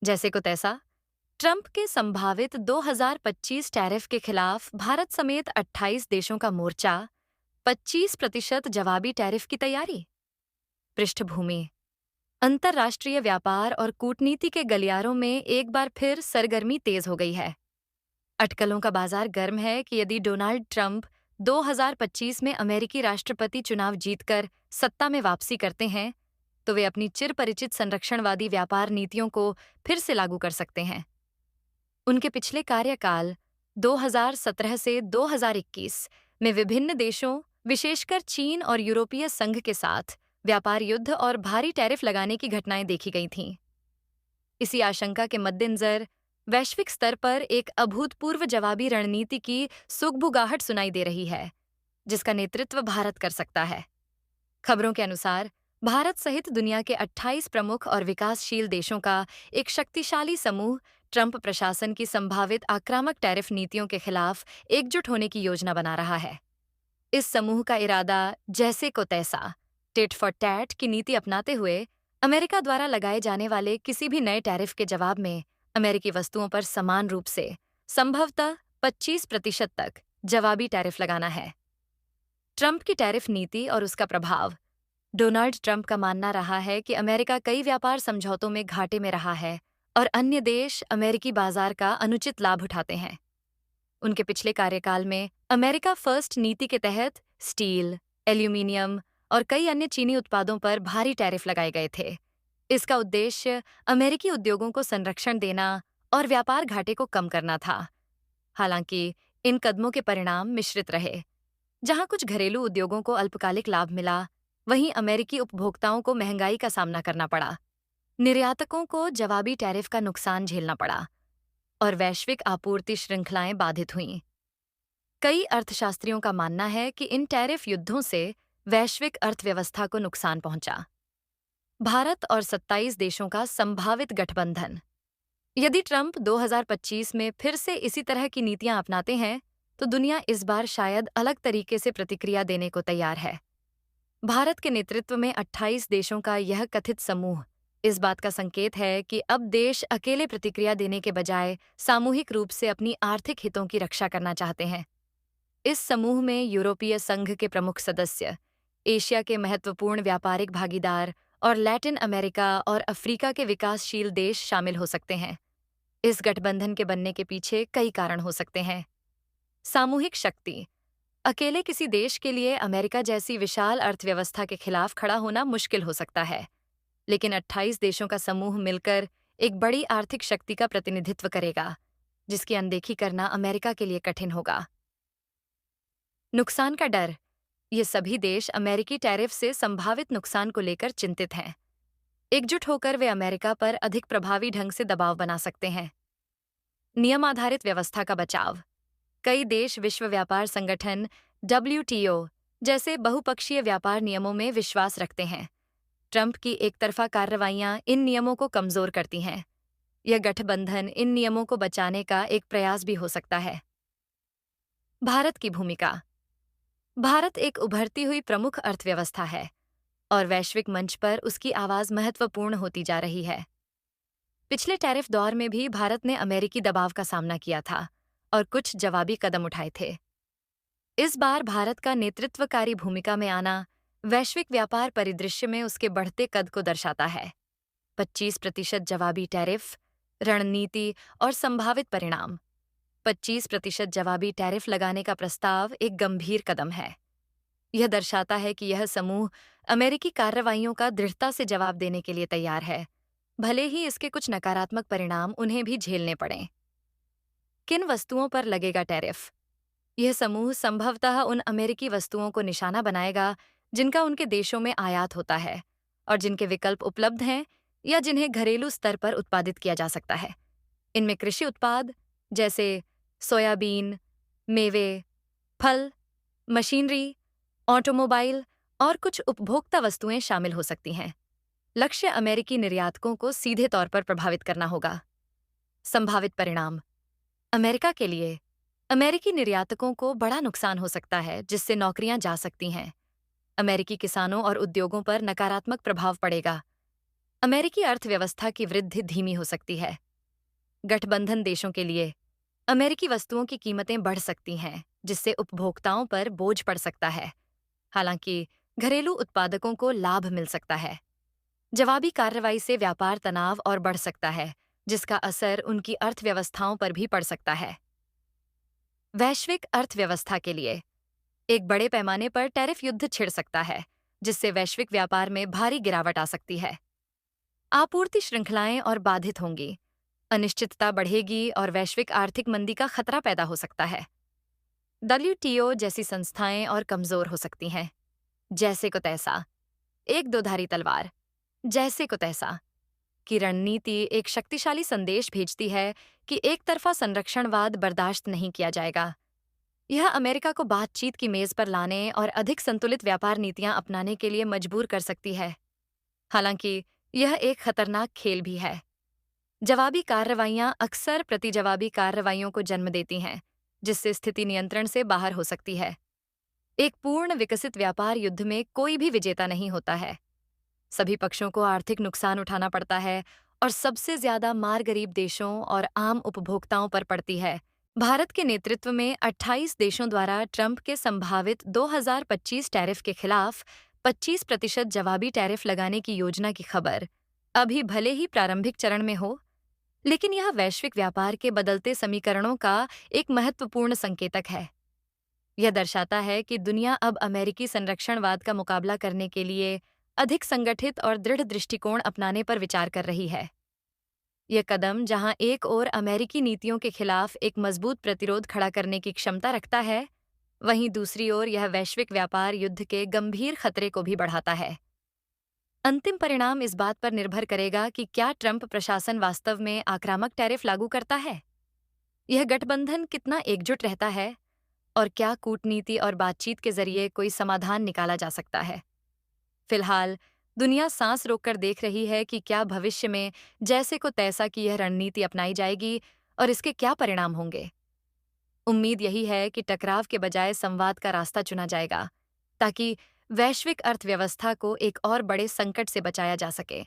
जैसे को तैसा, ट्रंप के संभावित 2025 टैरिफ के खिलाफ भारत समेत 28 देशों का मोर्चा, 25% जवाबी टैरिफ की तैयारी। पृष्ठभूमि: अंतर्राष्ट्रीय व्यापार और कूटनीति के गलियारों में एक बार फिर सरगर्मी तेज हो गई है। अटकलों का बाजार गर्म है कि यदि डोनाल्ड ट्रंप 2025 में अमेरिकी राष्ट्रपति चुनाव जीतकर सत्ता में वापसी करते हैं, तो वे अपनी चिरपरिचित संरक्षणवादी व्यापार नीतियों को फिर से लागू कर सकते हैं। उनके पिछले कार्यकाल 2017 से 2021 में विभिन्न देशों, विशेषकर चीन और यूरोपीय संघ के साथ व्यापार युद्ध और भारी टैरिफ लगाने की घटनाएं देखी गई थीं। इसी आशंका के मद्देनजर वैश्विक स्तर पर एक अभूतपूर्व जवाबी रणनीति की सुगबुगाहट सुनाई दे रही है, जिसका नेतृत्व भारत कर सकता है। खबरों के अनुसार भारत सहित दुनिया के 28 प्रमुख और विकासशील देशों का एक शक्तिशाली समूह ट्रंप प्रशासन की संभावित आक्रामक टैरिफ नीतियों के खिलाफ एकजुट होने की योजना बना रहा है। इस समूह का इरादा जैसे को तैसा, टिट फॉर टैट की नीति अपनाते हुए अमेरिका द्वारा लगाए जाने वाले किसी भी नए टैरिफ के जवाब में अमेरिकी वस्तुओं पर समान रूप से संभवतः 25% तक जवाबी टैरिफ लगाना है। ट्रंप की टैरिफ नीति और उसका प्रभाव: डोनाल्ड ट्रंप का मानना रहा है कि अमेरिका कई व्यापार समझौतों में घाटे में रहा है और अन्य देश अमेरिकी बाजार का अनुचित लाभ उठाते हैं। उनके पिछले कार्यकाल में अमेरिका फर्स्ट नीति के तहत स्टील, एल्यूमीनियम और कई अन्य चीनी उत्पादों पर भारी टैरिफ लगाए गए थे। इसका उद्देश्य अमेरिकी उद्योगों को संरक्षण देना और व्यापार घाटे को कम करना था। हालांकि इन कदमों के परिणाम मिश्रित रहे। जहां कुछ घरेलू उद्योगों को अल्पकालिक लाभ मिला, वहीं अमेरिकी उपभोक्ताओं को महंगाई का सामना करना पड़ा, निर्यातकों को जवाबी टैरिफ का नुकसान झेलना पड़ा और वैश्विक आपूर्ति श्रृंखलाएं बाधित हुईं। कई अर्थशास्त्रियों का मानना है कि इन टैरिफ युद्धों से वैश्विक अर्थव्यवस्था को नुकसान पहुंचा। भारत और 27 देशों का संभावित गठबंधन: यदि ट्रंप 2025 में फिर से इसी तरह की नीतियां अपनाते हैं, तो दुनिया इस बार शायद अलग तरीके से प्रतिक्रिया देने को तैयार है। भारत के नेतृत्व में 28 देशों का यह कथित समूह इस बात का संकेत है कि अब देश अकेले प्रतिक्रिया देने के बजाय सामूहिक रूप से अपनी आर्थिक हितों की रक्षा करना चाहते हैं। इस समूह में यूरोपीय संघ के प्रमुख सदस्य, एशिया के महत्वपूर्ण व्यापारिक भागीदार और लैटिन अमेरिका और अफ्रीका के विकासशील देश शामिल हो सकते हैं। इस गठबंधन के बनने के पीछे कई कारण हो सकते हैं। सामूहिक शक्ति: अकेले किसी देश के लिए अमेरिका जैसी विशाल अर्थव्यवस्था के खिलाफ खड़ा होना मुश्किल हो सकता है, लेकिन 28 देशों का समूह मिलकर एक बड़ी आर्थिक शक्ति का प्रतिनिधित्व करेगा, जिसकी अनदेखी करना अमेरिका के लिए कठिन होगा। नुकसान का डर: ये सभी देश अमेरिकी टैरिफ से संभावित नुकसान को लेकर चिंतित हैं। एकजुट होकर वे अमेरिका पर अधिक प्रभावी ढंग से दबाव बना सकते हैं। नियम आधारित व्यवस्था का बचाव: कई देश विश्व व्यापार संगठन WTO जैसे बहुपक्षीय व्यापार नियमों में विश्वास रखते हैं। ट्रंप की एकतरफा कार्रवाइयां इन नियमों को कमजोर करती हैं। यह गठबंधन इन नियमों को बचाने का एक प्रयास भी हो सकता है। भारत की भूमिका: भारत एक उभरती हुई प्रमुख अर्थव्यवस्था है और वैश्विक मंच पर उसकी आवाज महत्वपूर्ण होती जा रही है। पिछले टैरिफ दौर में भी भारत ने अमेरिकी दबाव का सामना किया था और कुछ जवाबी कदम उठाए थे। इस बार भारत का नेतृत्वकारी भूमिका में आना वैश्विक व्यापार परिदृश्य में उसके बढ़ते कद को दर्शाता है। 25% जवाबी टैरिफ, रणनीति और संभावित परिणाम: 25% जवाबी टैरिफ लगाने का प्रस्ताव एक गंभीर कदम है। यह दर्शाता है कि यह समूह अमेरिकी कार्रवाइयों का दृढ़ता से जवाब देने के लिए तैयार है, भले ही इसके कुछ नकारात्मक परिणाम उन्हें भी झेलने पड़ें। किन वस्तुओं पर लगेगा टैरिफ? यह समूह संभवतः उन अमेरिकी वस्तुओं को निशाना बनाएगा जिनका उनके देशों में आयात होता है और जिनके विकल्प उपलब्ध हैं या जिन्हें घरेलू स्तर पर उत्पादित किया जा सकता है। इनमें कृषि उत्पाद जैसे सोयाबीन, मेवे, फल, मशीनरी, ऑटोमोबाइल और कुछ उपभोक्ता वस्तुएं शामिल हो सकती हैं। लक्ष्य अमेरिकी निर्यातकों को सीधे तौर पर प्रभावित करना होगा। संभावित परिणाम: अमेरिका के लिए अमेरिकी निर्यातकों को बड़ा नुकसान हो सकता है, जिससे नौकरियां जा सकती हैं। अमेरिकी किसानों और उद्योगों पर नकारात्मक प्रभाव पड़ेगा। अमेरिकी अर्थव्यवस्था की वृद्धि धीमी हो सकती है। गठबंधन देशों के लिए अमेरिकी वस्तुओं की कीमतें बढ़ सकती हैं, जिससे उपभोक्ताओं पर बोझ पड़ सकता है। हालांकि घरेलू उत्पादकों को लाभ मिल सकता है। जवाबी कार्रवाई से व्यापार तनाव और बढ़ सकता है, जिसका असर उनकी अर्थव्यवस्थाओं पर भी पड़ सकता है। वैश्विक अर्थव्यवस्था के लिए एक बड़े पैमाने पर टैरिफ युद्ध छिड़ सकता है, जिससे वैश्विक व्यापार में भारी गिरावट आ सकती है। आपूर्ति श्रृंखलाएं और बाधित होंगी, अनिश्चितता बढ़ेगी और वैश्विक आर्थिक मंदी का खतरा पैदा हो सकता है। डब्ल्यूटीओ जैसी संस्थाएं और कमजोर हो सकती हैं, जैसे को तैसा एक दोधारी तलवार, जैसे को तैसा की रणनीति एक शक्तिशाली संदेश भेजती है कि एक तरफा संरक्षणवाद बर्दाश्त नहीं किया जाएगा। यह अमेरिका को बातचीत की मेज पर लाने और अधिक संतुलित व्यापार नीतियां अपनाने के लिए मजबूर कर सकती है। हालांकि यह एक खतरनाक खेल भी है। जवाबी कार्रवाइयां अक्सर प्रतिजवाबी कार्रवाइयों को जन्म देती हैं, जिससे स्थिति नियंत्रण से बाहर हो सकती है। एक पूर्ण विकसित व्यापार युद्ध में कोई भी विजेता नहीं होता है। सभी पक्षों को आर्थिक नुकसान उठाना पड़ता है और सबसे ज्यादा मार गरीब देशों और आम उपभोक्ताओं पर पड़ती है। भारत के नेतृत्व में 28 देशों द्वारा ट्रंप के संभावित 2025 टैरिफ के खिलाफ 25% जवाबी टैरिफ लगाने की योजना की खबर अभी भले ही प्रारंभिक चरण में हो, लेकिन यह वैश्विक व्यापार के बदलते समीकरणों का एक महत्वपूर्ण संकेतक है। यह दर्शाता है कि दुनिया अब अमेरिकी संरक्षणवाद का मुकाबला करने के लिए अधिक संगठित और दृढ़ दृष्टिकोण अपनाने पर विचार कर रही है। यह कदम जहां एक ओर अमेरिकी नीतियों के खिलाफ एक मजबूत प्रतिरोध खड़ा करने की क्षमता रखता है, वहीं दूसरी ओर यह वैश्विक व्यापार युद्ध के गंभीर खतरे को भी बढ़ाता है। अंतिम परिणाम इस बात पर निर्भर करेगा कि क्या ट्रंप प्रशासन वास्तव में आक्रामक टैरिफ लागू करता है, यह गठबंधन कितना एकजुट रहता है, और क्या कूटनीति और बातचीत के जरिए कोई समाधान निकाला जा सकता है। फिलहाल दुनिया सांस रोककर देख रही है कि क्या भविष्य में जैसे को तैसा की यह रणनीति अपनाई जाएगी और इसके क्या परिणाम होंगे। उम्मीद यही है कि टकराव के बजाय संवाद का रास्ता चुना जाएगा, ताकि वैश्विक अर्थव्यवस्था को एक और बड़े संकट से बचाया जा सके।